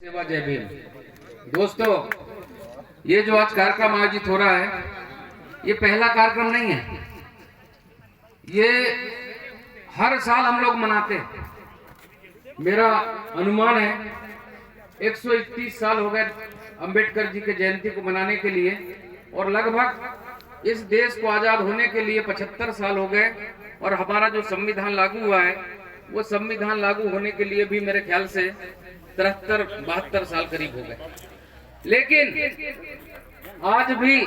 सेवा जय भीम। दोस्तों, ये जो आज कार्यक्रम आयोजित हो रहा है, ये पहला कार्यक्रम नहीं है। ये हर साल हम लोग मनाते हैं। मेरा अनुमान है 131 साल हो गए अंबेडकर जी के जयंती को मनाने के लिए, और लगभग इस देश को आजाद होने के लिए 75 साल हो गए। और हमारा जो संविधान लागू हुआ है, वो संविधान लागू होने के लिए भी मेरे ख्याल से 73-72 साल करीब हो गए। लेकिन आज भी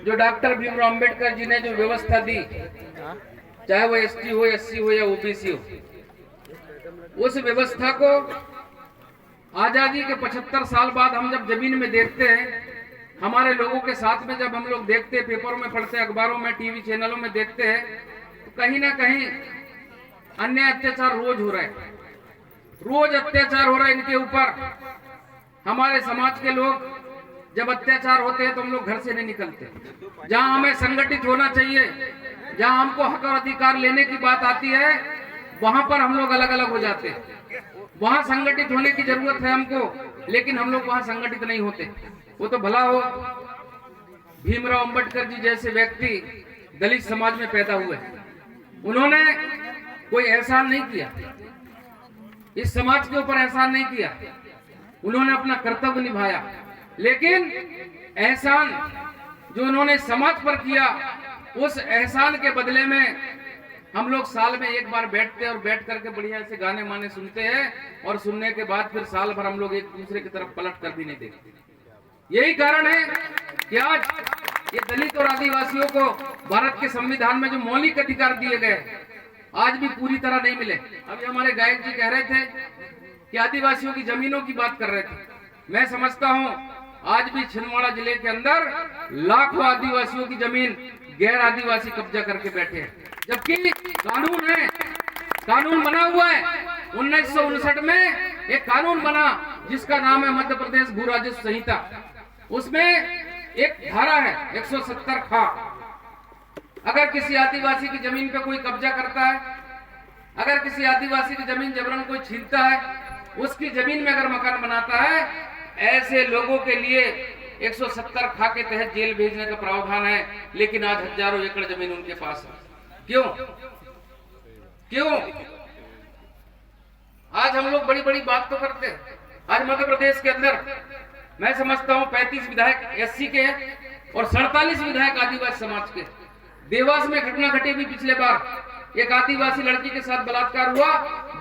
जो डॉक्टर भीमराव अंबेडकर जी ने जो व्यवस्था दी, चाहे वो एसटी हो, एससी हो या ओबीसी हो, उस व्यवस्था को आजादी के 75 साल बाद हम जब जमीन में देखते हैं, हमारे लोगों के साथ में जब हम लोग देखते, पेपरों में पढ़ते, अखबारों में, टीवी चैनलों में देखते हैं, तो कहीं ना कहीं अन्य अत्याचार रोज हो रहे हैं। रोज अत्याचार हो रहा है इनके ऊपर। हमारे समाज के लोग जब अत्याचार होते हैं तो हम लोग घर से नहीं निकलते। जहां हमें संगठित होना चाहिए, जहां हमको हक और अधिकार लेने की बात आती है, वहां पर हम लोग अलग अलग हो जाते हैं। वहां संगठित होने की जरूरत है हमको, लेकिन हम लोग वहां संगठित नहीं होते। वो तो भला हो, भीमराव अंबेडकर जी जैसे व्यक्ति दलित समाज में पैदा हुए, उन्होंने कोई एहसान नहीं किया, इस समाज के ऊपर एहसान नहीं किया। उन्होंने अपना कर्तव्य निभाया, लेकिन एहसान जो उन्होंने समाज पर किया, उस एहसान के बदले में हम लोग साल में एक बार बैठते हैं और बैठ करके बढ़िया से गाने माने सुनते हैं, और सुनने के बाद फिर साल भर हम लोग एक दूसरे की तरफ पलट कर भी नहीं देखते। यही कारण है कि आज ये दलित और आदिवासियों को भारत के संविधान में जो मौलिक अधिकार दिए गए, आज भी पूरी तरह नहीं मिले। अभी हमारे गायक जी कह रहे थे कि आदिवासियों की जमीनों की बात कर रहे थे। मैं समझता हूं आज भी छिंदवाड़ा जिले के अंदर लाखों आदिवासियों की जमीन गैर आदिवासी कब्जा करके बैठे हैं, जबकि कानून है, कानून बना हुआ है। 1959 में एक कानून बना जिसका नाम है मध्य प्रदेश भू राजस्व संहिता। उसमें एक धारा है 170 खा। अगर किसी आदिवासी की जमीन पे कोई कब्जा करता है, अगर किसी आदिवासी की जमीन जबरन कोई छीनता है, उसकी जमीन में अगर मकान बनाता है, ऐसे लोगों के लिए 170 खा के तहत जेल भेजने का प्रावधान है। लेकिन आज हजारों एकड़ जमीन उनके पास है। क्यों क्यों? आज हम लोग बड़ी बड़ी बात तो करते हैं। आज मध्य प्रदेश के अंदर मैं समझता हूं 35 विधायक एससी के हैं और 47 विधायक आदिवासी समाज के। देवास में घटना घटी भी पिछले बार, एक आदिवासी लड़की के साथ बलात्कार हुआ।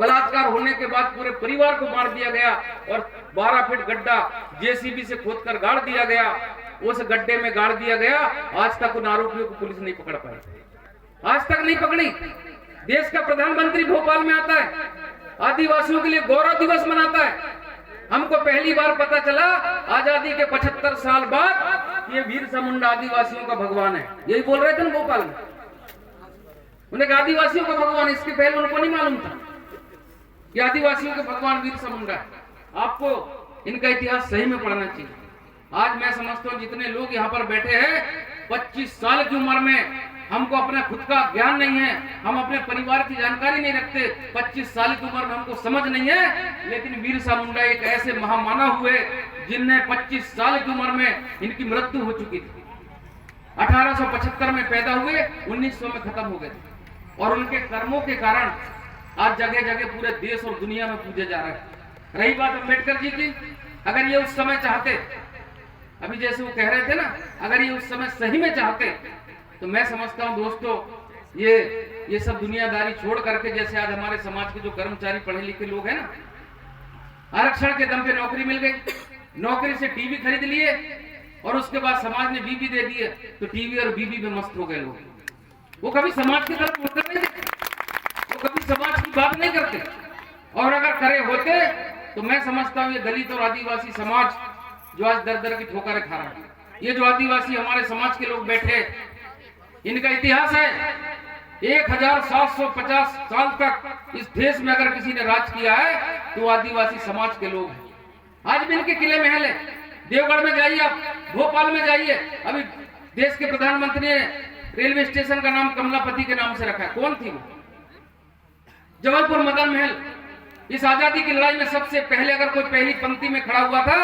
बलात्कार होने के बाद पूरे परिवार को मार दिया गया और 12 फीट गड्ढा जेसीबी से खोदकर गाड़ दिया गया। उस गड्ढे में गाड़ दिया गया। आज तक उन आरोपियों को पुलिस नहीं पकड़ पाई, आज तक नहीं पकड़ी। देश का प्रधानमंत्री भोपाल में आता है, आदिवासियों के लिए गौरव दिवस मनाता है। हमको पहली बार पता चला आजादी के 75 साल बाद ये बिरसा मुंडा आदिवासियों का भगवान है। यही बोल रहे थे ना भोपाल में, उन्हें आदिवासियों का भगवान। इसके पहले उनको नहीं मालूम था कि आदिवासियों के भगवान बिरसा मुंडा है। आपको इनका इतिहास सही में पढ़ना चाहिए। आज मैं समझता हूँ जितने लोग यहाँ पर बैठे हैं, 25 साल की उम्र में हमको अपना खुद का ज्ञान नहीं है, हम अपने परिवार की जानकारी नहीं रखते, 25 साल की उम्र में हमको समझ नहीं है। लेकिन बिरसा मुंडा एक ऐसे महामानव हुए जिनने 25 साल की उम्र में इनकी मृत्यु हो चुकी थी। 1875 में पैदा हुए, 1900 में खत्म हो गए, और उनके कर्मों के कारण आज जगह जगह पूरे देश और दुनिया में पूजे जा रहे हैं। रही बात अम्बेडकर जी की, अगर ये उस समय चाहते, अभी जैसे वो कह रहे थे ना, अगर ये उस समय सही में चाहते, तो मैं समझता हूं दोस्तों, ये सब दुनियादारी छोड़ करके, जैसे आज हमारे समाज के जो कर्मचारी पढ़े लिखे लोग हैं ना, आरक्षण के दम पे नौकरी मिल गई, नौकरी से टीवी खरीद लिए, और उसके बाद समाज ने बीबी दे दिए, तो टीवी और बीबी में मस्त हो गए लोग। वो कभी समाज की तरफ मुड़कर नहीं देखते, वो कभी समाज की बात नहीं करते। और अगर करे होते तो मैं समझता हूँ ये दलित और आदिवासी समाज जो आज दर दर की ठोकरें खा रहा है, ये जो आदिवासी हमारे समाज के लोग बैठे, इनका इतिहास है 1750 साल तक इस देश में अगर किसी ने राज किया है तो आदिवासी समाज के लोग हैं। आज भी इनके किले महल है। देवगढ़ में जाइए आप, भोपाल में जाइए, अभी देश के प्रधानमंत्री ने रेलवे स्टेशन का नाम कमलापति के नाम से रखा है। कौन थी वो? जबलपुर मदन महल, इस आजादी की लड़ाई में सबसे पहले अगर कोई पहली पंक्ति में खड़ा हुआ था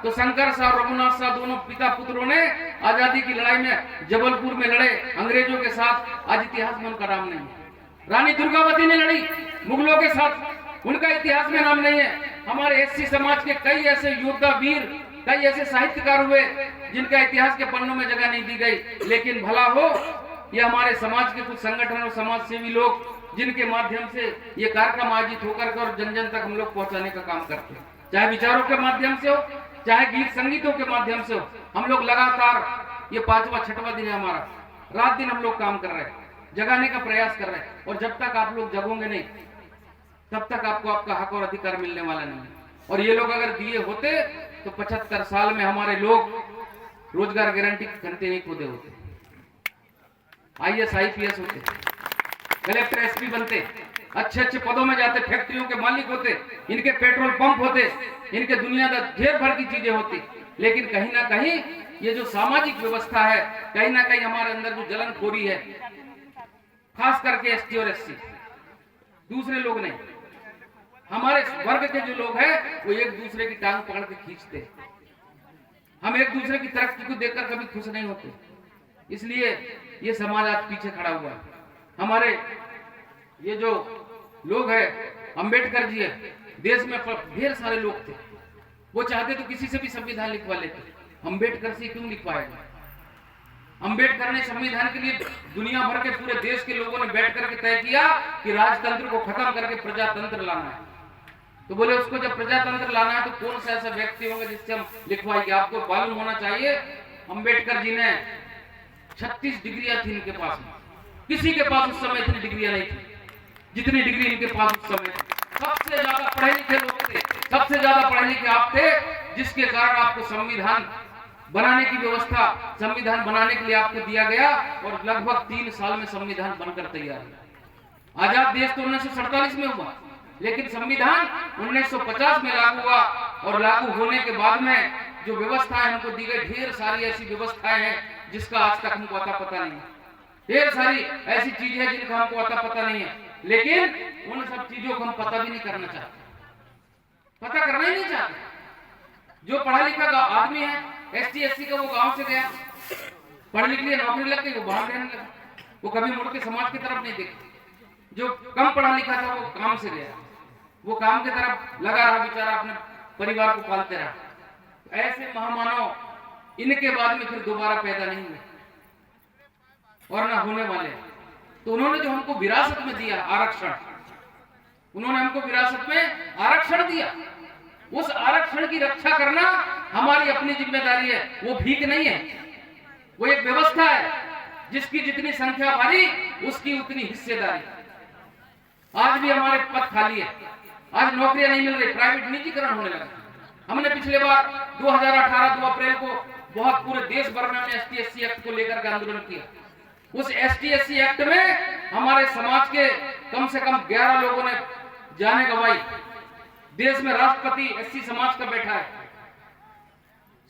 तो शंकर शाह और रघुनाथ शाह दोनों पिता पुत्रों ने आजादी की लड़ाई में जबलपुर में लड़े अंग्रेजों के साथ। आज इतिहास में उनका नाम नहीं है। रानी दुर्गावती ने लड़ी मुगलों के साथ, उनका इतिहास में नाम नहीं है। हमारे एससी समाज के कई ऐसे योद्धा वीर, कई ऐसे साहित्यकार हुए जिनका इतिहास के पन्नों में जगह नहीं दी गई। लेकिन भला हो ये हमारे समाज के कुछ संगठन और समाज सेवी लोग जिनके माध्यम से ये कार्यक्रम आयोजित होकर और जन जन तक हम लोग पहुंचाने का काम करते हैं, चाहे विचारों के माध्यम से हो, चाहे गीत संगीतों के माध्यम से हो। हम लोग लगातार ये 5वां 6वां दिन है हमारा, रात दिन हम लोग काम कर रहे हैं, जगाने का प्रयास कर रहे हैं। और जब तक आप लोग जगोगे नहीं तब तक आपको आपका हक और अधिकार मिलने वाला नहीं है। और ये लोग अगर दिए होते तो 75 साल में हमारे लोग रोजगार गारंटी घंटे नहीं खोदे होते, IAS IPS होते, कलेक्टर SP बनते, अच्छे अच्छे पदों में जाते, फैक्ट्रियों के मालिक होते, इनके पेट्रोल पंप होते, इनके दुनियादार ढेर भर की चीजें होती। लेकिन कहीं ना कहीं ये जो सामाजिक व्यवस्था है, कहीं ना कहीं हमारे अंदर जो जलनखोरी है, खास करके ST और SC, दूसरे लोग नहीं, हमारे वर्ग के जो लोग हैं वो एक दूसरे की टांग पकड़ के खींचते हैं। हम एक दूसरे की तरक्की को देखकर कभी खुश नहीं होते, इसलिए ये समाज आज पीछे खड़ा हुआ है। हमारे ये जो लोग हैं, अंबेडकर जी है, देश में ढेर सारे लोग थे, वो चाहते तो किसी से भी संविधान लिखवा लेते, अंबेडकर से क्यों लिखवाएगा? अंबेडकर ने संविधान के लिए दुनिया भर के पूरे देश के लोगों ने बैठ करके तय किया कि राजतंत्र को खत्म करके प्रजातंत्र लाना है। तो बोले उसको जब प्रजातंत्र लाना है तो कौन सा ऐसा व्यक्ति होंगे जिससे हम लिखवाएंगे? आपको मालूम होना चाहिए अंबेडकर जी ने 36 डिग्रियां थी इनके पास में, किसी के पास उस समय इतनी डिग्रियां नहीं थी जितनी डिग्री इनके पास उस समय थी। सबसे ज्यादा पढ़े लिखे लोग थे, सबसे ज्यादा पढ़े लिखे आप थे, जिसके कारण आपको संविधान बनाने की व्यवस्था, संविधान बनाने के लिए आपको दिया गया और लगभग 3 साल में संविधान बनकर तैयार हुआ। आजाद देश तो 1947 में हुआ, लेकिन संविधान 1950 में लागू हुआ और लागू होने के बाद में जो व्यवस्थाएं हमको दी गई, ढेर सारी ऐसी व्यवस्थाएं हैं जिसका आज तक हमको अता पता नहीं है, ढेर सारी ऐसी चीजें हैं जिनका हमको अता पता नहीं है। लेकिन उन सब चीजों को हम पता भी नहीं करना चाहते, पता करना ही नहीं चाहते। जो पढ़ा लिखा आदमी है ST SC का, वो गांव से गया, पढ़ लिख लिया, नौकरी लग गई, वो बाहर रहने लगा, वो कभी मुड़ के समाज की तरफ नहीं देखा। जो कम पढ़ा लिखा था वो काम से गया, वो काम की तरफ लगा रहा, बेचारा अपने परिवार को पालते रहा। ऐसे महामानव इनके बाद में फिर दोबारा पैदा नहीं हुए और ना होने वाले। तो उन्होंने जो हमको विरासत में दिया आरक्षण, उन्होंने हमको विरासत में आरक्षण दिया, उस आरक्षण की रक्षा करना हमारी अपनी जिम्मेदारी है। वो भीख नहीं है, वो एक व्यवस्था है जिसकी जितनी संख्या भारी उसकी उतनी हिस्सेदारी। आज भी हमारे पद खाली है, आज नौकरियां नहीं मिल रही, प्राइवेट निजीकरण होने लगा। हमने पिछले बार 2018 2 अप्रैल को बहुत पूरे देश भर में ST SC एक्ट को लेकर के आंदोलन किया। उस ST SC एक्ट में हमारे समाज के कम से कम 11 लोगों ने जाने गंवाई। देश में राष्ट्रपति SC समाज का बैठा है,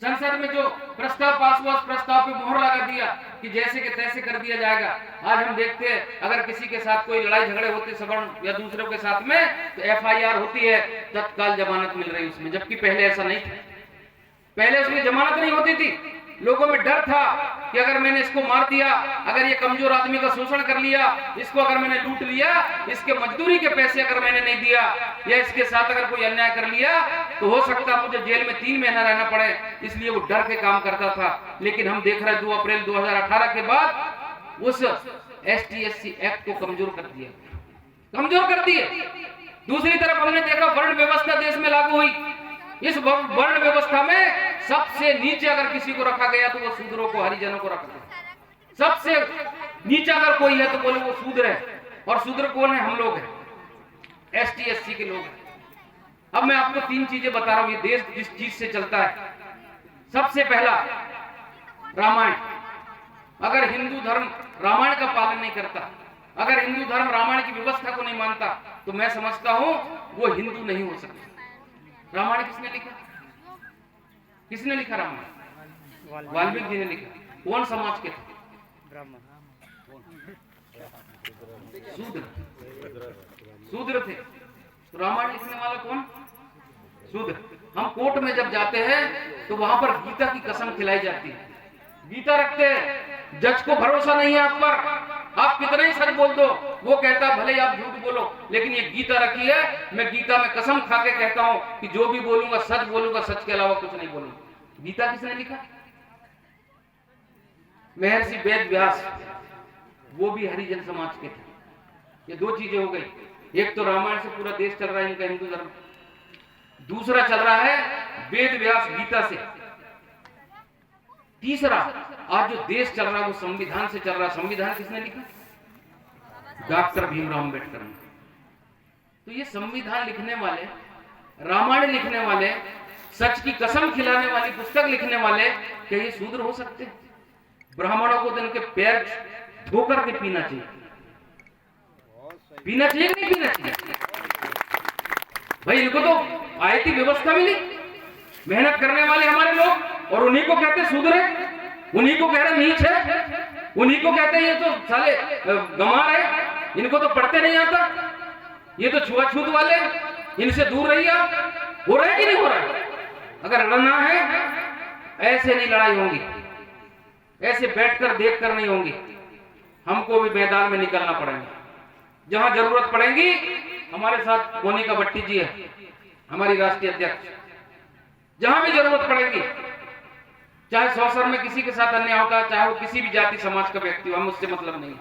संसद में जो प्रस्ताव पास हुआ उस प्रस्ताव पे मोहर लगा दिया कि जैसे के तैसे कर दिया जाएगा। आज हम देखते हैं अगर किसी के साथ कोई लड़ाई झगड़े होते सवर्ण या दूसरों के साथ में तो FIR होती है, तत्काल जमानत मिल रही उसमें, जबकि पहले ऐसा नहीं था। पहले उसमें जमानत नहीं होती थी, लोगों में डर था कि अगर मैंने इसको मार दिया, अगर ये कमजोर आदमी का शोषण कर लिया, इसको अगर मैंने लूट लिया, इसके मजदूरी के पैसे अगर मैंने नहीं दिया या इसके साथ अगर कोई अन्याय कर लिया तो हो सकता है मुझे जेल में 3 महीना रहना पड़े। इसलिए वो डर के काम करता था। लेकिन हम देख रहे हैं 2 अप्रैल 2018 के बाद उस ST SC एक्ट को कमजोर कर दिया, कमजोर कर दिए। दूसरी तरफ हमने देखा वर्ण व्यवस्था देश में लागू हुई। इस वर्ण व्यवस्था में सबसे नीचे अगर किसी को रखा गया तो वो शूद्रों को, हरिजनों को रखा गया। सबसे नीचे अगर कोई है तो बोले वो शूद्र है। और शूद्र कौन है? हम लोग हैं, ST SC के लोग हैं। अब मैं आपको 3 चीजें बता रहा हूं, ये देश जिस चीज से चलता है। सबसे पहला रामायण। अगर हिंदू धर्म रामायण का पालन नहीं करता, अगर हिंदू धर्म रामायण की व्यवस्था को नहीं मानता, तो मैं समझता हूं वो हिंदू नहीं हो सकता। रामायण किसने लिखा? किसने लिखा रामायण? वाल्मीकि जी ने लिखा। कौन समाज के थे? ब्राह्मण, शूद्र, शूद्र थे। तो रामायण लिखने वाला कौन? शूद्र। हम कोर्ट में जब जाते हैं तो वहां पर गीता की कसम खिलाई जाती है, गीता रखते हैं। जज को भरोसा नहीं है आप पर, आप कितना ही सच बोल दो, वो कहता है भले आप झूठ बोलो, लेकिन ये गीता रखी है, मैं गीता में कसम खा के कहता हूं कि जो भी बोलूंगा सच के अलावा कुछ नहीं बोलूंगा। गीता किसने लिखा? महर्षि वेद व्यास, वो भी हरिजन समाज के थे। ये दो चीजें हो गई, एक तो रामायण से पूरा देश चल रहा है इनका हिंदू धर्म, दूसरा चल रहा है वेद व्यास गीता से, तीसरा आज जो देश चल रहा है वो संविधान से चल रहा है। संविधान किसने लिखा? डॉक्टर भीमराव अंबेडकर ने। तो ये संविधान लिखने वाले, रामायण लिखने वाले, सच की कसम खिलाने वाली पुस्तक लिखने वाले, क्या ये शूद्र हो सकते हैं? ब्राह्मणों को तो इनके पैर धो करके पीना चाहिए, पीना चाहिए कि नहीं पीना चाहिए? भाई इनको तो आईटी व्यवस्था मिली, मेहनत करने वाले हमारे लोग, और उन्हीं को कहते शूद्र है, उन्हीं को कह रहे नीच है, उन्हीं को कहते हैं ये तो साले गंवार है, इनको तो पढ़ते नहीं आता, ये तो छुआछूत वाले, इनसे दूर रहिए आप। हो रहा है कि नहीं हो रहा है? अगर लड़ना है ऐसे नहीं लड़ाई होगी, ऐसे बैठकर देखकर नहीं होंगी, हमको भी मैदान में निकलना पड़ेगा। जहां जरूरत पड़ेगी, हमारे साथ मोनिका भट्टी जी है, हमारी राष्ट्रीय अध्यक्ष, जहां भी जरूरत पड़ेगी, चाहे सौसर में किसी के साथ अन्याय होता है, चाहे वो किसी भी जाति समाज का व्यक्ति हो, हम उससे मतलब नहीं।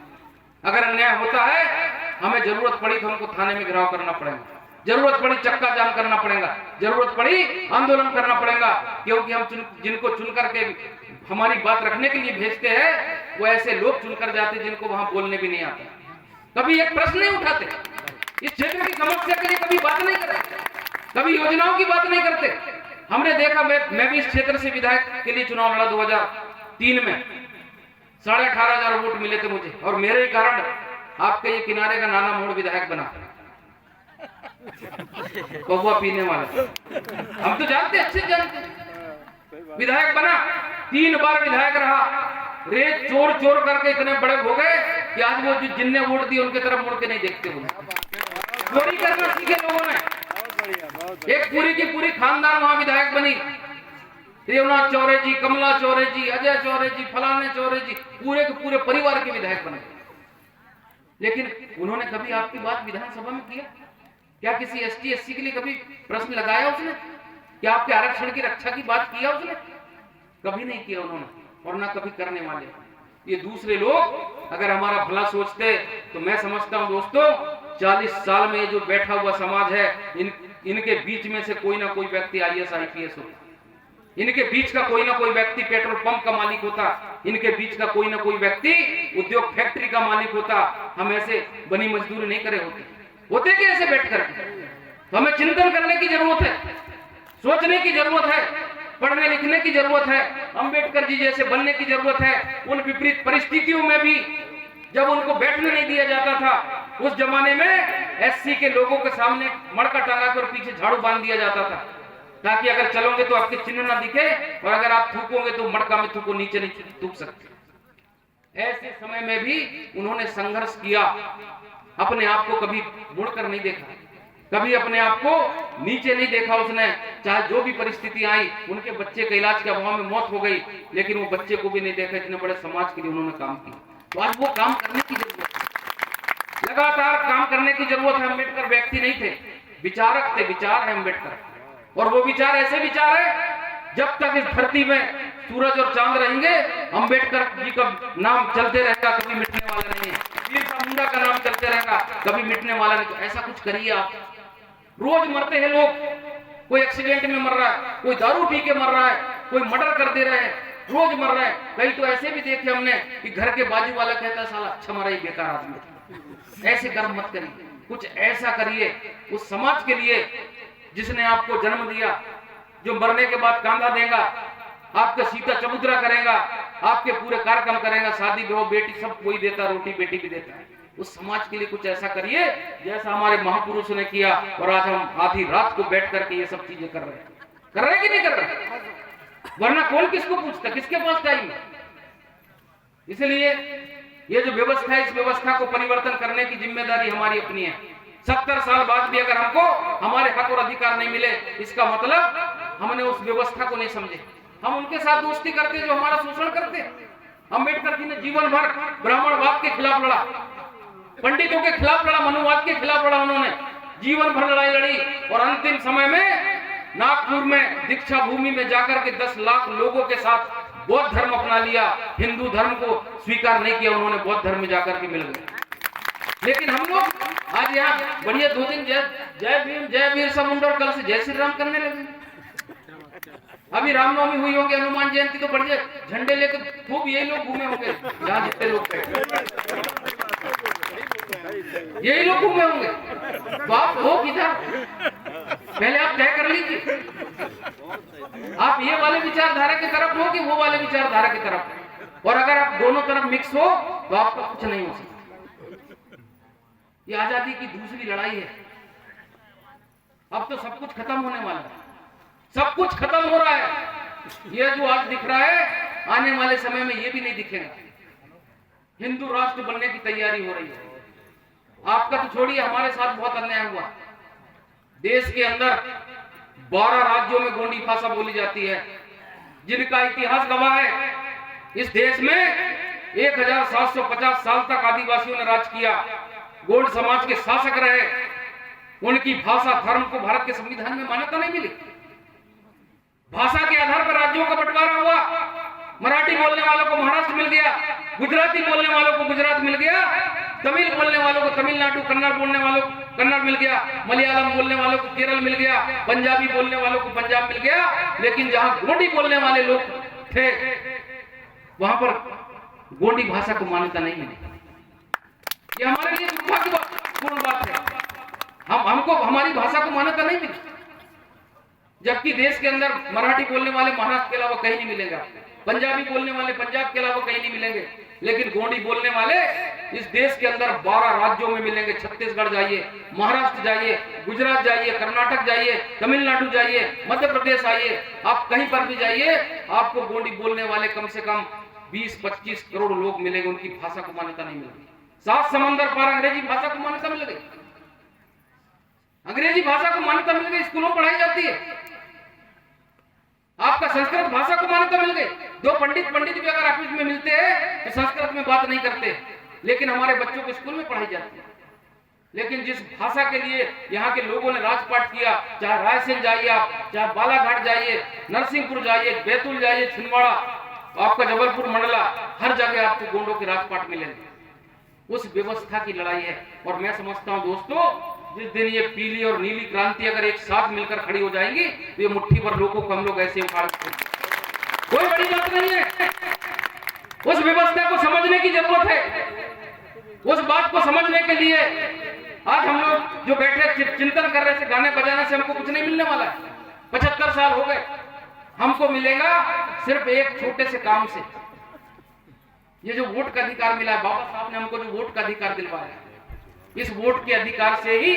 अगर अन्याय होता है, हमें जरूरत पड़ी तो हमको थाने में घेराव करना पड़ेगा, जरूरत पड़ी चक्का जाम करना पड़ेगा, जरूरत पड़ी आंदोलन करना पड़ेगा, क्योंकि हम जिनको चुन करके हमारी बात रखने के लिए भेजते हैं, वो ऐसे लोग चुनकर जाते जिनको वहां बोलने भी नहीं आता, कभी एक प्रश्न नहीं उठाते, इस क्षेत्र की समस्या के लिए कभी बात नहीं करते, कभी योजनाओं की बात नहीं करते। हमने देखा, मैं भी इस क्षेत्र से विधायक के लिए चुनाव लड़ा 2003 में, 18,500 वोट मिले थे मुझे, और मेरे कारण आपके ये किनारे का नाना मोड़ विधायक बना, कौवा पीने वाला, हम तो जानते, अच्छे जानते, विधायक बना, 3 बार विधायक रहा, रेत चोर चोर करके इतने बड़े हो गए कि आज वो जिनने वोट दिए उनके तरफ मुड़ के नहीं देखते, चोरी करना सीखे लोगों ने। एक पूरी की पूरी खानदान वहां विधायक बनी, देवनाथ चौरे जी, कमला चौरे जी, अजय चौरे जी, फलाने चौरे जी, पूरे के पूरे परिवार के विधायक बने। लेकिन उन्होंने कभी आपकी बात विधानसभा में किया? क्या किसी एसटी एससी के लिए कभी प्रश्न लगाया उसने? क्या आपके आरक्षण की रक्षा की बात किया उसने? कभी नहीं किया उन्होंने, और ना कभी करने वाले। ये दूसरे लोग अगर हमारा भला सोचते तो मैं समझता हूं दोस्तों, 40 साल में ये जो बैठा हुआ समाज है, इनके बीच में से कोई ना कोई व्यक्ति IAS IPS होता, इनके बीच का कोई ना कोई व्यक्ति पेट्रोल पंप का मालिक होता, इनके बीच का कोई ना कोई व्यक्ति उद्योग फैक्ट्री का मालिक होता। हम ऐसे बनी मजदूरी नहीं करे होते कि ऐसे बैठ कर? तो हमें चिंतन करने की जरूरत है, सोचने की जरूरत है, पढ़ने लिखने की जरूरत है, अंबेडकर जी जैसे बनने की जरूरत है। उन विपरीत परिस्थितियों में भी जब उनको बैठने नहीं दिया जाता था, उस जमाने में SC के लोगों के सामने मड़का टांगा कर पीछे झाड़ू बांध दिया जाता था, ताकि अगर चलोगे तो आपके चिन्ह ना दिखे, और अगर आप थूकोगे तो मड़का में थूको, नीचे नहीं थूक सकते। ऐसे समय में भी उन्होंने संघर्ष किया, अपने आप को कभी मुड़कर नहीं देखा, कभी अपने आप को नीचे नहीं देखा उसने। चाहे जो भी परिस्थिति आई, उनके बच्चे के इलाज के अभाव में मौत हो गई, लेकिन वो बच्चे को भी नहीं देखा। इतने बड़े समाज के लिए उन्होंने काम किया। तो आज वो काम करने की जरूरत है, लगातार काम करने की जरूरत है। अम्बेडकर व्यक्ति नहीं थे, विचारक थे, विचार है अम्बेडकर, और वो विचार ऐसे विचार है, जब तक इस धरती में सूरज और चांद रहेंगे, अम्बेडकर जी का नाम चलते रहेगा, कभी मिटने वाला नहीं है। बिरसा मुंडा का नाम चलते रहेगा, कभी मिटने वाला नहीं। ऐसा कुछ करिए आप। रोज मरते हैं लोग, कोई एक्सीडेंट में मर रहा है, कोई दारू पी के मर रहा है, कोई मर्डर कर दे रहे हैं, रोज मर रहा है। कई तो ऐसे भी देखे हमने कि घर के बाजू वाला कहता है साला अच्छा मरा, ही बेकार आदमी। ऐसे कर्म मत करिए, कुछ ऐसा करिए उस समाज के लिए जिसने आपको जन्म दिया, जो मरने के बाद कांधा देगा, आपका सीता चबूतरा करेगा, आपके पूरे कार्यक्रम करेगा, शादी विवाह बेटी सब कोई देता, रोटी बेटी भी देता है। उस समाज के लिए कुछ ऐसा करिए जैसा हमारे महापुरुषों ने किया, और आज हम आधी रात को बैठ करके ये सब चीजें कर रहे हैं कि नहीं कर रहे? वरना कौन किसको पूछता, किसके पास टाइम है? इसलिए ये जो व्यवस्था है, इस व्यवस्था को परिवर्तन करने की जिम्मेदारी हमारी अपनी है। 70 साल बाद भी अगर हमको हमारे हक और अधिकार नहीं मिले, इसका मतलब हमने उस व्यवस्था को नहीं समझे। हम उनके साथ दोस्ती करते जो हमारा शोषण करते। अंबेडकर जी ने जीवन भर ब्राह्मणवाद के खिलाफ लड़ा, पंडितों के खिलाफ लड़ा, मनुवाद के खिलाफ लड़ा। उन्होंने जीवन भर लड़ाई लड़ी और अंतिम समय में नागपुर में दीक्षा भूमि में जाकर के 10 लाख लोगों के साथ बौद्ध धर्म अपना लिया। हिंदू धर्म को स्वीकार नहीं किया उन्होंने, बौद्ध धर्म में जाकर के मिल गए। लेकिन हम लोग आज यहाँ बढ़िया 2 दिन जय भीम जय वीर मुंडा और कल से जय श्री राम करने लगे। अभी रामनवमी हुई होगी, हनुमान जयंती, तो बढ़िया झंडे लेकर खूब यही लोग घूमे होंगे, जहाँ जितने लोग थे यही लोग घूमे होंगे। तो आप हो किधर, पहले आप तय कर लीजिए, आप ये वाले विचारधारा की तरफ हो कि वो वाले विचारधारा की तरफ। और अगर आप दोनों तरफ मिक्स हो तो आपका कुछ नहीं हो सकता। ये आजादी की दूसरी लड़ाई है। अब तो सब कुछ खत्म होने वाला है, सब कुछ खत्म हो रहा है। ये जो आज दिख रहा है आने वाले समय में ये भी नहीं दिखेगा। हिंदू राष्ट्र बनने की तैयारी हो रही है। आपका तो छोड़िए, हमारे साथ बहुत अन्याय हुआ। देश के अंदर 12 राज्यों में गोंडी भाषा बोली जाती है, जिनका इतिहास गवाह है। इस देश में 1750 साल तक आदिवासियों ने राज किया, गोंड समाज के शासक रहे। उनकी भाषा धर्म को भारत के संविधान में मान्यता नहीं मिली। भाषा के आधार पर राज्यों का बंटवारा हुआ। मराठी बोलने वालों को महाराष्ट्र मिल गया, गुजराती बोलने वालों को गुजरात मिल गया, तमिल बोलने वालों को तमिलनाडु, कन्नड़ बोलने वालों को कन्नड़ मिल गया, मलयालम बोलने वालों को केरल मिल गया, पंजाबी बोलने वालों को पंजाब मिल गया। लेकिन जहां गोंडी बोलने वाले लोग थे वहां पर गोंडी भाषा को मान्यता नहीं मिली। ये हमारे लिए दुर्भाग्यपूर्ण बात है। हमको हमारी भाषा को मान्यता नहीं मिली, जबकि देश के अंदर मराठी बोलने वाले महाराष्ट्र के अलावा कहीं नहीं मिलेगा, पंजाबी बोलने वाले पंजाब के अलावा कहीं नहीं मिलेंगे। लेकिन गोंडी बोलने वाले इस देश के अंदर 12 राज्यों में मिलेंगे। छत्तीसगढ़ जाइए, महाराष्ट्र जाइए, गुजरात जाइए, कर्नाटक जाइए, तमिलनाडु जाइए, मध्य प्रदेश आइए, आप कहीं पर भी जाइए, आपको गोंडी बोलने वाले कम से कम 20-25 करोड़ लोग मिलेंगे। उनकी भाषा को मान्यता नहीं मिलेगी। 7 समंदर पार अंग्रेजी भाषा को मान्यता मिल गई। अंग्रेजी भाषा को मान्यता मिल गई, स्कूलों में पढ़ाई जाती है। आपका संस्कृत भाषा को मान्यता मिल गई। 2 पंडित भी अगर ऑफिस में मिलते हैं तो संस्कृत में बात नहीं करते, लेकिन हमारे बच्चों को स्कूल में पढ़ाई जाती है। लेकिन जिस भाषा के लिए यहाँ के लोगों ने राजपाट किया, चाहे रायसेन जाइए आप, चाहे बालाघाट जाइए, नरसिंहपुर जाइए, बैतूल जाइए, छिंदवाड़ा, आपका जबलपुर, मंडला, हर जगह आपको गोंडों के राजपाट मिलेंगे। उस व्यवस्था की लड़ाई है। और मैं समझता हूं दोस्तों, जिस दिन ये पीली और नीली क्रांति अगर एक साथ मिलकर खड़ी हो जाएंगी तो ये मुट्ठी भर लोगों को हम लोग ऐसे उखाड़ देंगे। कोई बड़ी बात नहीं है। उस व्यवस्था को समझने की जरूरत है। उस बात को समझने के लिए आज हम लोग जो बैठे चिंतन कर रहे थे, गाने बजाने से हमको कुछ नहीं मिलने वाला है। 75 साल हो गए, हमको मिलेगा सिर्फ एक छोटे से काम से। ये जो वोट का अधिकार मिला है, बाबा साहब ने हमको जो वोट का अधिकार दिलवाया, इस वोट के अधिकार से ही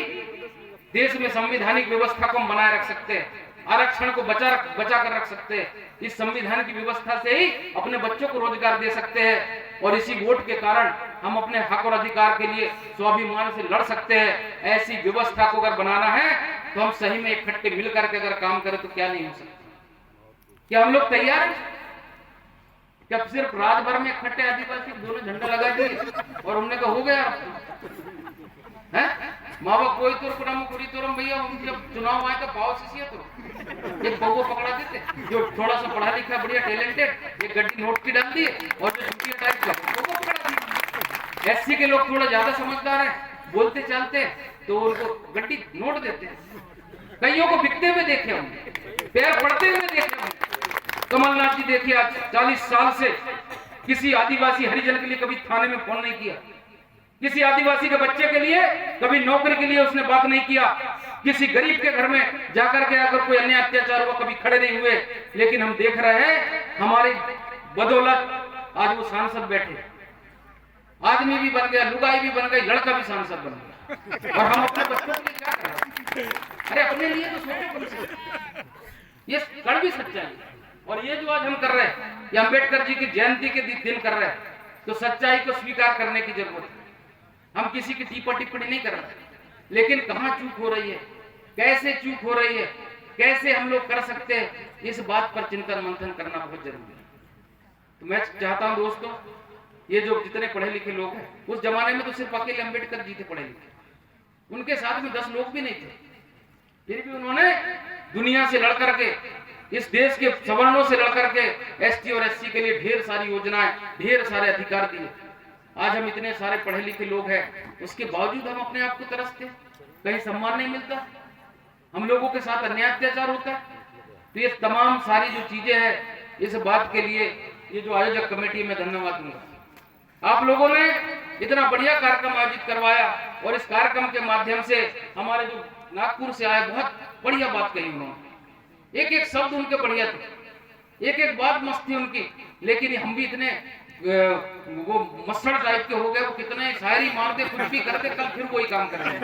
देश में संवैधानिक व्यवस्था को हम बनाए रख सकते हैं, आरक्षण को बचा कर रख सकते हैं। इस संविधान की व्यवस्था से ही अपने बच्चों को रोजगार दे सकते हैं। और इसी वोट के कारण हम अपने हक और अधिकार के लिए स्वाभिमान से लड़ सकते हैं। ऐसी व्यवस्था को अगर बनाना है तो हम सही में इकट्ठे मिलकर के अगर काम करें तो क्या नहीं हो सकता। क्या हम लोग तैयार हैं? क्या सिर्फ रात भर में इकट्ठे आदिवासी दोनों झंडा लगा दिए और हमने कहा हो गया है? मावा कोई तो कुड़ाम कुड़ी तोरम भैया, जब चुनाव आए तो पाव सीसिया तो एक बहु पकड़ा देते, जो थोड़ा सा पढ़ा लिखा बढ़िया टैलेंटेड, एक गड्डी नोट की डाल दी और जो छुट्टियां टाइप का बहु पकड़ा दी। एससी के लोग थोड़ा ज्यादा समझदार है, बोलते चलते तो उनको गड्डी नोट देते हैं। कईयों को बिकते हुए देखे हम, पैर पड़ते हुए देखे हम। कमलनाथ जी देखिए, आज 40 साल से किसी आदिवासी हरिजन के लिए कभी थाने में फोन नहीं किया, किसी आदिवासी के बच्चे के लिए कभी नौकरी के लिए उसने बात नहीं किया, किसी गरीब के घर में जाकर के अगर कोई अन्य अत्याचार हुआ कभी खड़े नहीं हुए। लेकिन हम देख रहे हैं हमारी बदौलत आज वो सांसद बैठे, आदमी भी बन गया, लुगाई भी बन गई, लड़का भी सांसद बन गया। और हम अपने बच्चों के लिए क्या कर रहे हैं? अरे अपने लिए तो सोचो। ये कड़वी सच्चाई। और ये जो आज हम कर रहे हैं, ये अम्बेडकर जी की जयंती के दिन कर रहे हैं, तो सच्चाई को स्वीकार करने की जरूरत है। हम किसी की टीपा टिप्पणी नहीं कर रहे। लेकिन कहाँ चूक हो रही है, कैसे चूक हो रही है, कैसे हम लोग कर सकते हैं, इस बात पर चिंतन मंथन करना बहुत जरूरी है। तो मैं चाहता हूं दोस्तों, ये जो जितने पढ़े लिखे लोग हैं, उस जमाने में तो सिर्फ अकेले अम्बेडकर जी थे पढ़े लिखे, उनके साथ में 10 लोग भी नहीं थे, फिर भी उन्होंने दुनिया से लड़ करके, इस देश के सवर्णों से लड़ करके एसटी और एससी के लिए ढेर सारी योजनाएं, ढेर सारे अधिकार दिए। आज हम इतने सारे पढ़े लिखे लोग हैं, उसके बावजूद हम अपने आप को तरसते, कहीं सम्मान नहीं मिलता, हम लोगों के साथ अन्याय अत्याचार होता है। तो ये तमाम सारी जो चीजें हैं, इस बात के लिए ये जो आयोजक कमेटी में धन्यवाद दूंगा। आप लोगों ने इतना बढ़िया कार्यक्रम आयोजित करवाया और इस कार्यक्रम के माध्यम से हमारे जो नागपुर से आए, बहुत बढ़िया बात कही उन्होंने, एक एक शब्द उनके बढ़िया थे, एक एक बात मस्त थी उनकी। लेकिन हम भी इतने वो मस्सड़ टाइप के हो गए, वो कितने शायरी मारते, कुछ भी करते, कल फिर वही काम करेंगे,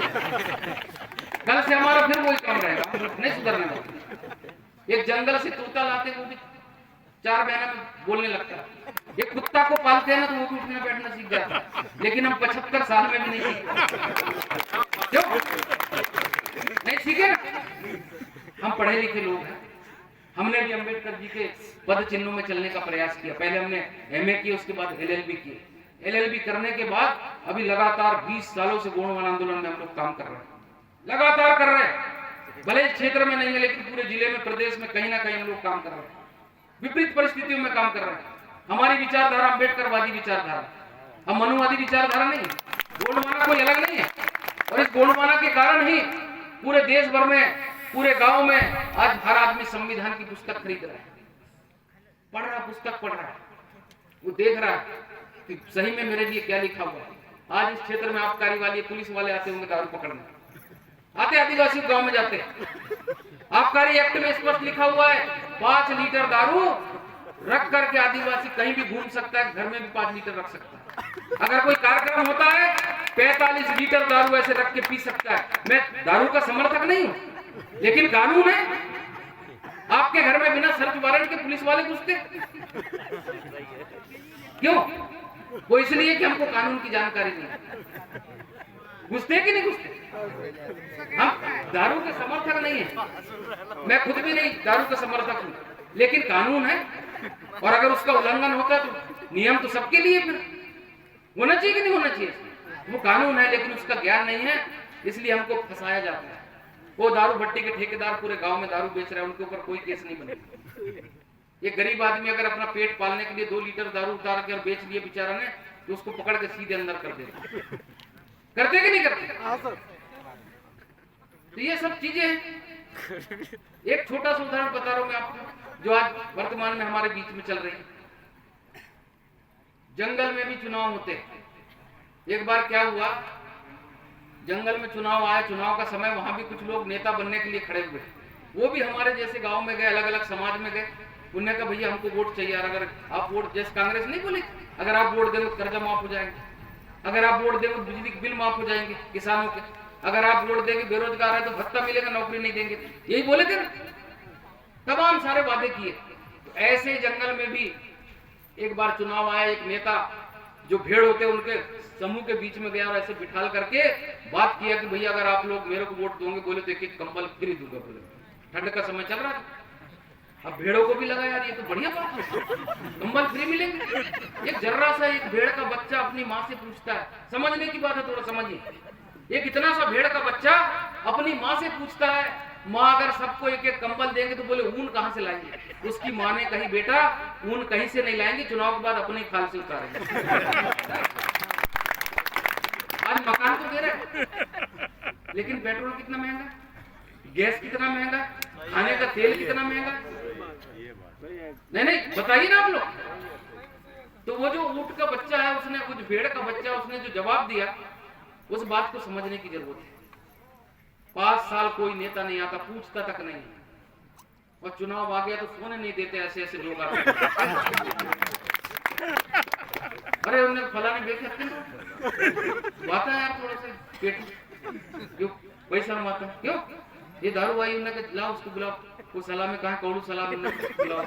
कल से हमारा फिर वही काम रहेगा, नहीं सुधरने वाला। एक जंगल से तोता लाते, वो भी 4 महीने में बोलने लगता है। एक कुत्ता को पालते हैं ना, तो वो भी उठना बैठना सीख जाता है, लेकिन हम 75 साल में भी नहीं सीखते, क्यों नहीं सीखे ना? हम पढ़े लिखे लोग हैं, हमने भी अम्बेडकर जी के पद चिन्हों में चलने का प्रयास किया। पहले हमने एमए किया, उसके बाद एलएलबी किए। एलएलबी करने के बाद अभी लगातार 20 सालों से गौण आंदोलन में हम लोग काम कर रहे हैं, लगातार कर रहे हैं, भले इस क्षेत्र में नहीं है, लेकिन पूरे जिले में, प्रदेश में कहीं ना कहीं हम लोग काम कर रहे हैं, विपरीत परिस्थितियों में काम कर रहे हैं। हमारी विचारधारा अम्बेडकरवादी विचारधारा, हम मनुवादी विचारधारा नहीं, गोंडवाना कोई अलग नहीं है। और इस गोंडवाना के कारण ही पूरे देश भर में, पूरे गांव में आज हर आदमी संविधान की पुस्तक खरीद रहा है, पढ़ रहा, पुस्तक पढ़ रहा है, वो देख रहा है कि सही में मेरे लिए क्या लिखा हुआ है। आज इस क्षेत्र में आबकारी वाले, पुलिस वाले आते होंगे दारू पकड़ने, आते आदिवासी गांव में जाते, आबकारी एक्ट में स्पष्ट लिखा हुआ है 5 लीटर दारू रख करके आदिवासी कहीं भी घूम सकता है, घर में भी 5 लीटर रख सकता है। अगर कोई कार्यक्रम होता है 45 लीटर दारू ऐसे रख के पी सकता है। मैं दारू का समर्थक नहीं हूं, लेकिन कानून है, आपके घर में बिना सर्च वारंट के पुलिस वाले घुसते, क्यों? वो इसलिए कि हमको कानून की जानकारी नहीं है। घुसते कि नहीं घुसते? हम दारू के समर्थक नहीं है, मैं खुद भी नहीं दारू का समर्थक हूं, लेकिन कानून है, और अगर उसका उल्लंघन होता है तो नियम तो सबके लिए फिर होना चाहिए कि नहीं होना चाहिए? वो कानून है, लेकिन उसका ज्ञान नहीं है, इसलिए हमको फंसाया जाता है। वो दारू भट्टी के ठेकेदार पूरे गांव में दारू बेच रहे हैं, उनके ऊपर कोई केस नहीं बने। एक गरीब आदमी अगर अपना पेट पालने के लिए 2 लीटर दारू उतार के और बेच लिए बेचारा ने, तो उसको पकड़ के सीधे अंदर कर देते। करते कि नहीं करते? तो ये सब चीजें हैं। एक छोटा सा उदाहरण बता रहा हूं मैं आपको, जो आज वर्तमान में हमारे बीच में चल रही है। जंगल में भी चुनाव होते, एक बार क्या हुआ, जंगल में चुनाव आए, चुनाव का समय, वहां भी कुछ लोग नेता बनने के लिए खड़े हुए, वो भी हमारे जैसे गांव में गए, अलग अलग समाज में गए, उन्होंने कहा भैया हमको वोट चाहिए, अगर आप वोट, जैसे कांग्रेस नहीं बोली, अगर आप वोट देंगे तो कर्जा माफ हो जाएंगे, अगर आप वोट देंगे तो बिजली के बिल माफ हो जाएंगे किसानों के, अगर आप वोट देंगे बेरोजगार है तो भत्ता मिलेगा, नौकरी नहीं देंगे, यही बोले थे ना, तमाम सारे वादे किए। तो ऐसे जंगल में भी एक बार चुनाव आया, एक नेता जो भेड़ होते उनके समूह के बीच में गया और ऐसे बिठाल करके बात किया कि भैया अगर आप लोग मेरे को वोट दोगे, बोले तो एक कंबल फ्री दूंगा, बोले ठंड का समय चल रहा है। अब भेड़ों को भी लगा यार ये तो बढ़िया बात है, कंबल फ्री मिलेंगे। एक जर्रा सा एक भेड़ का बच्चा अपनी माँ से पूछता है, समझने की बात है, थोड़ा समझिए, एक इतना सा भेड़ का बच्चा अपनी माँ से पूछता है, माँ अगर सबको एक एक कंबल देंगे तो बोले ऊन कहाँ से लाएंगे? उसकी माँ ने कही बेटा ऊन कहीं से नहीं लाएंगे, चुनाव के बाद अपने खाल से उतारेंगे। आज मकान तो दे रहे, लेकिन पेट्रोल कितना महंगा, गैस कितना महंगा, खाने का तेल कितना महंगा, नहीं बताइए ना आप लोग। तो वो जो ऊंट का बच्चा है, उसने कुछ भेड़ का बच्चा, उसने जो जवाब दिया, उस बात को समझने की जरूरत है। 5 साल कोई नेता नहीं आता, पूछता तक नहीं, और चुनाव आ गया तो सोने नहीं देते, ऐसे ऐसे लोग आते। अरे उन्हें फलाने देखे बात है यार, थोड़ा सा पेट क्यों पैसा माता क्यों, ये दारू आई, उन्हें लाओ उसको बुलाओ, वो सलाह में कहा कौड़ू सलाह बुलाओ,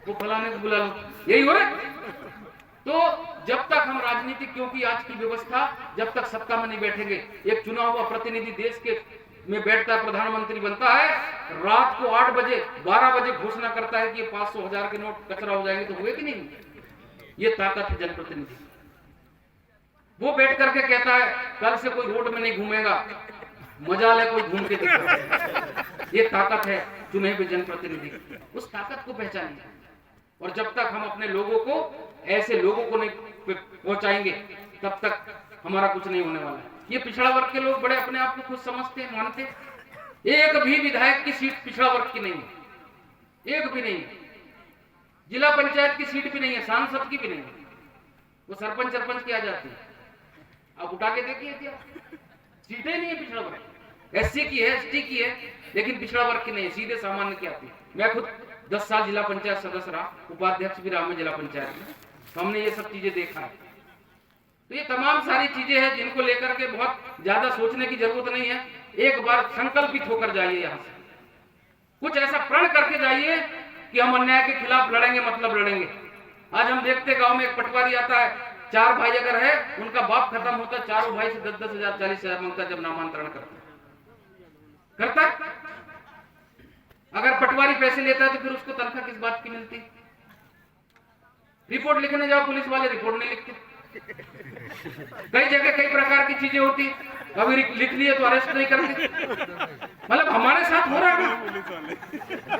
वो फलाने को बुला लो, यही हो रहा है। तो जब तक हम राजनीति, क्योंकि आज की व्यवस्था जब तक सत्ता में नहीं बैठेंगे, एक चुना हुआ प्रतिनिधि देश के में बैठता है, प्रधानमंत्री बनता है, रात को 8 बजे 12 बजे घोषणा करता है कि ये 500 1000 के नोट कचरा हो जाएंगे, तो हुए कि नहीं? ये ताकत है जनप्रतिनिधि। वो बैठ करके कहता है कल से कोई रोड में नहीं घूमेगा, मजा ले कोई घूम के दिखा। ये ताकत है चुने हुए जनप्रतिनिधि। उस ताकत को पहचानिए, और जब तक हम अपने लोगों को, ऐसे लोगों को नहीं पहुंचाएंगे, तब तक हमारा कुछ नहीं होने वाला है। ये पिछड़ा वर्ग के लोग बड़े अपने आप को खुद समझते हैं, मानते। एक भी विधायक की सीट पिछड़ा वर्ग की नहीं है, एक भी नहीं। जिला पंचायत की सीट भी नहीं है, सांसद की भी नहीं है, वो सरपंच की आ जाती है। आप उठा के देखिए, क्या सीटें नहीं है पिछड़ा वर्ग। एससी की है, एसटी की है, लेकिन पिछड़ा वर्ग की नहीं है, सीधे सामान्य की आती है। मैं खुद 10 साल जिला पंचायत सदस्य रहा, उपाध्यक्ष भी रहा मैं जिला पंचायत में, तो हमने ये सब चीजें देखा है। तो ये तमाम सारी चीजें हैं जिनको लेकर के बहुत ज्यादा सोचने की जरूरत नहीं है। एक बार संकल्पित होकर जाइए, यहाँ से कुछ ऐसा प्रण करके जाइए कि हम अन्याय के खिलाफ लड़ेंगे, मतलब लड़ेंगे। आज हम देखते गांव में एक पटवारी आता है, 4 भाई अगर है, उनका बाप खत्म होता, चारों भाई से 10-10 हजार 40 हजार मांगता जब नामांतरण करता। अगर पटवारी पैसे लेता है तो फिर उसको तनख्वाह किस बात की मिलती? रिपोर्ट लिखने जाओ, पुलिस वाले रिपोर्ट नहीं लिखते। कई जगह कई प्रकार की चीजें होती, कभी लिख लिए तो अरेस्ट नहीं करते। मतलब हमारे साथ हो रहा है।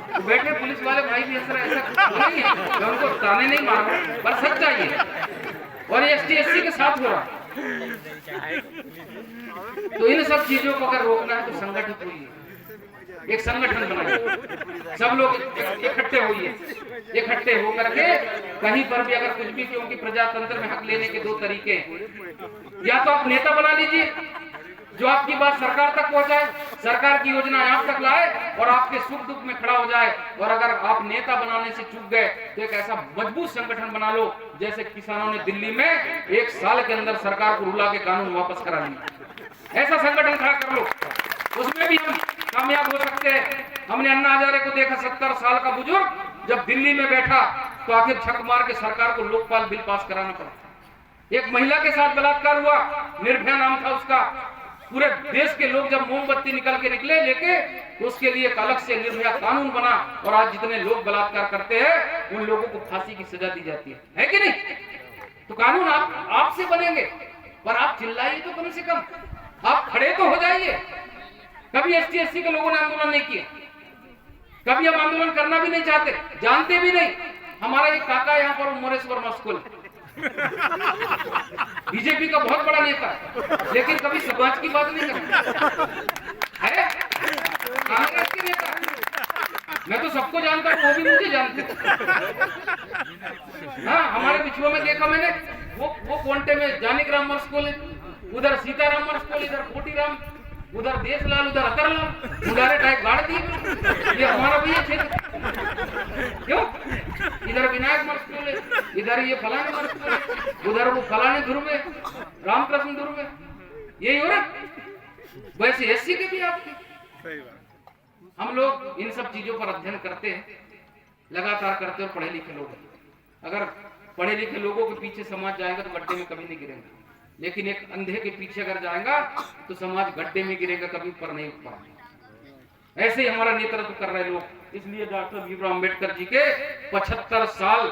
तो बैठे पुलिस वाले भाई भी ऐसा नहीं है, मैं उनको ताने नहीं मार रहा, पर सच चाहिए। और ये ST SC के साथ हो रहा। तो इन सब चीजों को अगर रोकना है तो संगठित होइए, एक संगठन बनाइए, सब लोग इकट्ठे होइए। इकट्ठे होकर के कहीं पर भी अगर कुछ भी, क्योंकि प्रजातंत्र में हक लेने के 2 तरीके हैं। या तो आप नेता बना लीजिए जो आपकी बात सरकार तक पहुंचाए, सरकार की योजना आप तक लाए और आपके सुख दुख में खड़ा हो जाए। और अगर आप नेता बनाने से चूक गए तो एक ऐसा मजबूत संगठन बना लो, जैसे किसानों ने दिल्ली में 1 साल के अंदर सरकार को रुला के कानून वापस करा लिया। ऐसा संगठन खड़ा कर लो, उसमें भी हम कामयाब हो सकते हैं। हमने अन्ना हजारे को देखा, 70 साल का बुजुर्ग जब दिल्ली में बैठा तो आखिर छक मार के सरकार को लोकपाल बिल पास कराना पड़ा। एक महिला के साथ बलात्कार हुआ, निर्भया नाम था उसका। पूरे देश के लोग जब मोमबत्ती निकल के निकले लेके, तो उसके लिए एक अलग से निर्भया कानून बना, और आज जितने लोग बलात्कार करते हैं उन लोगों को फांसी की सजा दी जाती है कि नहीं? तो कानून आपसे बनेंगे, पर आप चिल्लाइए तो कम से कम, आप खड़े तो हो जाइए। कभी ST SC के लोगों ने आंदोलन नहीं किया, कभी हम आंदोलन करना भी नहीं चाहते, जानते भी नहीं। हमारा एक काका यहाँ पर मोरेश्वर स्कूल बीजेपी का बहुत बड़ा नेता, लेकिन कभी समाज की बात नहीं करता है। कांग्रेस के नेता, मैं तो सबको जानता हूँ, वो भी मुझे जानते। हाँ, हमारे बिछुआ में देखा मैंने, वो कोंटे में जानिक राम स्कूल है, उधर सीताराम स्कूल, इधर कोटीराम, उधर देशलाल, उधर अतरलाल, उधारे टाइप गाड़ दिए। ये हमारा भी है क्षेत्र, क्यों? इधर विनायक मठ स्कूल है, इधर ये फलाने मठ स्कूल है, उधर वो फलाने ध्रुव में, रामकृष्ण ध्रुव में, यही हो रहा। वैसे SC के भी आपके। हम लोग इन सब चीजों पर अध्ययन करते हैं, लगातार करते हैं, और पढ़े लिखे लोग हैं। अगर पढ़े लिखे लोगों के पीछे समाज जाएगा तो गड्ढे में कभी नहीं गिरेगा, लेकिन एक अंधे के पीछे अगर जाएगा तो समाज गड्ढे में गिरेगा, कभी ऊपर नहीं उठ पाएगा। ऐसे ही हमारा नेतृत्व कर रहे लोग। इसलिए डॉक्टर भीमराव अंबेडकर जी के 75 साल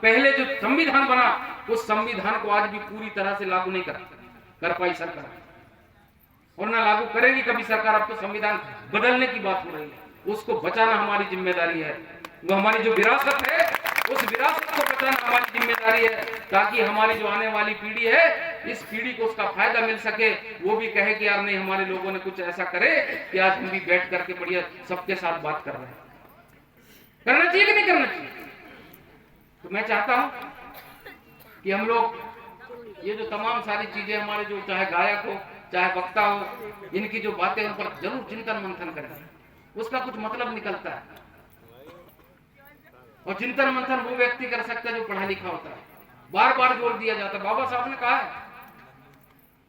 पहले जो संविधान बना, उस संविधान को आज भी पूरी तरह से लागू नहीं कर पाई सरकार, और ना लागू करेगी कभी सरकार। अब तो संविधान बदलने की बात हो रही है, उसको बचाना हमारी जिम्मेदारी है। वो हमारी जो विरासत है, उस विरासत को बचाना हमारी जिम्मेदारी है, ताकि हमारी जो आने वाली पीढ़ी है, इस पीढ़ी को उसका फायदा मिल सके। वो भी कहे कि यार नहीं, हमारे लोगों ने कुछ ऐसा करे कि आज हम भी बैठ करके बढ़िया सबके साथ बात कर रहे हैं। करना चाहिए कि नहीं करना चाहिए? तो मैं चाहता हूं कि हम लोग ये जो तमाम सारी चीजें हमारे, जो चाहे गायक हो चाहे वक्ता हो, इनकी जो बातें, उन पर जरूर चिंतन मंथन करें। उसका कुछ मतलब निकलता है, और चिंतन मंथन वो व्यक्ति कर सकता है जो पढ़ा लिखा होता है। बार बार जोर दिया जाता है, बाबा साहब ने कहा है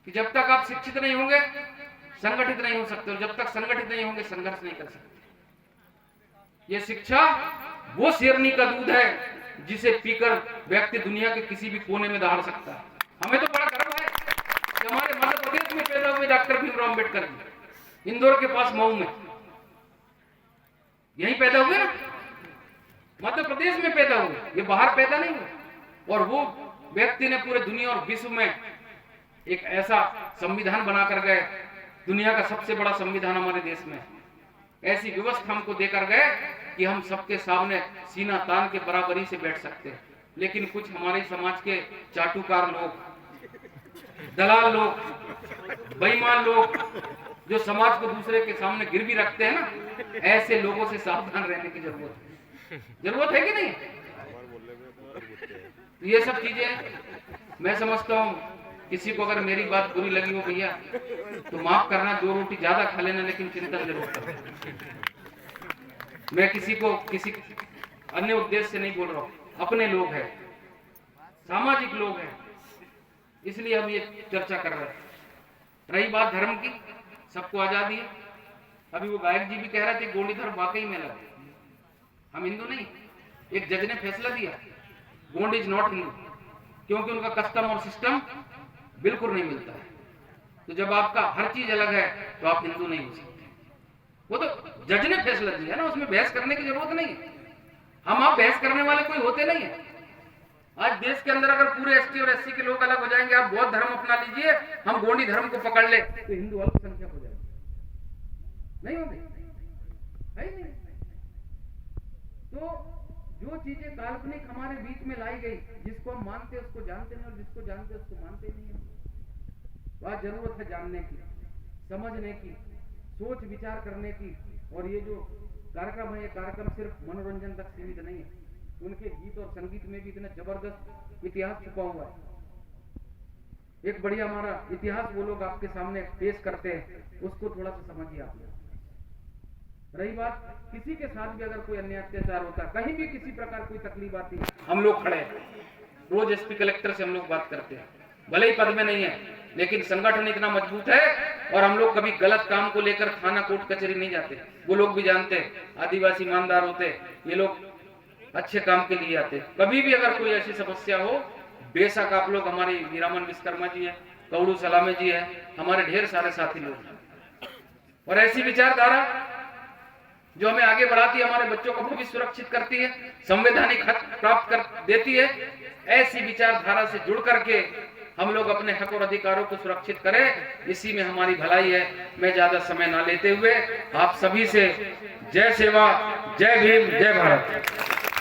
कि जब तक आप शिक्षित नहीं होंगे संगठित नहीं हो सकते, और जब तक संगठित नहीं होंगे संघर्ष नहीं कर सकते। ये शिक्षा वो शेरनी का दूध है जिसे पीकर व्यक्ति दुनिया के किसी भी कोने में दहाड़ सकता है। हमें तो बड़ा गर्व है कि हमारे मध्य प्रदेश में पैदा हुए डॉक्टर भीमराव अम्बेडकर जी, इंदौर के पास मऊ में यहीं पैदा हुए ना, मध्य प्रदेश में पैदा हुए, ये बाहर पैदा नहीं हुए। और वो व्यक्ति ने पूरे दुनिया और विश्व में एक ऐसा संविधान बनाकर गए, दुनिया का सबसे बड़ा संविधान हमारे देश में, ऐसी व्यवस्था हमको देकर गए कि हम सबके सामने सीना तान के बराबरी से बैठ सकते हैं। लेकिन कुछ हमारे समाज के चाटुकार लोग, दलाल लोग, बेईमान लोग जो समाज को दूसरे के सामने गिरवी रखते हैं ना, ऐसे लोगों से सावधान रहने की जरूरत है कि नहीं? तो ये सब चीजें मैं समझता हूँ, किसी को अगर मेरी बात बुरी लगी हो भैया तो माफ करना, 2 रोटी ज्यादा खा लेना, लेकिन चिंतन जरूर करना। मैं किसी को किसी अन्य उद्देश्य से नहीं बोल रहा हूँ, अपने लोग हैं, सामाजिक लोग हैं, इसलिए हम ये चर्चा कर रहे हैं। रही बात धर्म की, सबको आजादी है। अभी वो गायक जी भी कह रहे थे गोंडी धर्म वाकई में लगा, हम हिंदू नहीं। एक जज ने फैसला दिया गोंड इज नॉट हिंदू, क्योंकि उनका कस्टम और सिस्टम बिल्कुल नहीं मिलता है। तो जब आपका हर चीज अलग है तो आप हिंदू नहीं हो सकते। वो तो जज ने फैसला दिया ना, उसमें बहस करने की जरूरत नहीं है। हम आप बहस करने वाले कोई होते नहीं है। आज देश के अंदर अगर पूरे एसटी और एससी के लोग अलग हो जाएंगे, आप बौद्ध धर्म अपना लीजिए, हम गोंडी धर्म को पकड़ ले, तो हिंदू अल्पसंख्यक हो जाएंगे, नहीं होंगे, है ही नहीं। तो जो चीजें काल्पनिक हमारे बीच में लाई गई, जिसको हम मानते उसको जानते नहीं और जिसको जानते उसको मानते नहीं। बात जरूरत है जानने की, समझने की, सोच विचार करने की। और ये जो कार्यक्रम है, ये कार्यक्रम सिर्फ मनोरंजन तक सीमित नहीं है। उनके गीत और संगीत में भी इतना जबरदस्त इतिहास छुपा हुआ है। एक बढ़िया हमारा इतिहास वो लोग आपके सामने पेश करते हैं, उसको थोड़ा सा समझिए आप लोग। रही बात किसी के साथ भी अगर कोई अन्याय अत्याचार होता, कहीं भी किसी प्रकार कोई तकलीफ आती, हम लोग खड़े हैं। रोज एसपी कलेक्टर से हम लोग बात करते हैं, भले ही पद में नहीं है, लेकिन संगठन इतना मजबूत है और हम लोग कभी गलत काम को लेकर थाना कोर्ट कचहरी नहीं जाते। वो लोग भी जानते हैं, आदिवासी ईमानदार होते, ये लोग अच्छे काम के लिए आते। कभी भी अगर कोई ऐसी समस्या हो, बेशक आप लोग, हमारे वीरामन विश्वकर्मा जी है, कौड़ू सलामे जी है, हमारे ढेर सारे साथी लोग हैं। और ऐसी विचारधारा जो हमें आगे बढ़ाती है, हमारे बच्चों को भविष्य सुरक्षित करती है, संवैधानिक हक प्राप्त कर देती है, ऐसी विचारधारा से जुड़ करके हम लोग अपने हक और अधिकारों को सुरक्षित करें, इसी में हमारी भलाई है। मैं ज्यादा समय ना लेते हुए आप सभी से जय सेवा, जय भीम, जय भारत।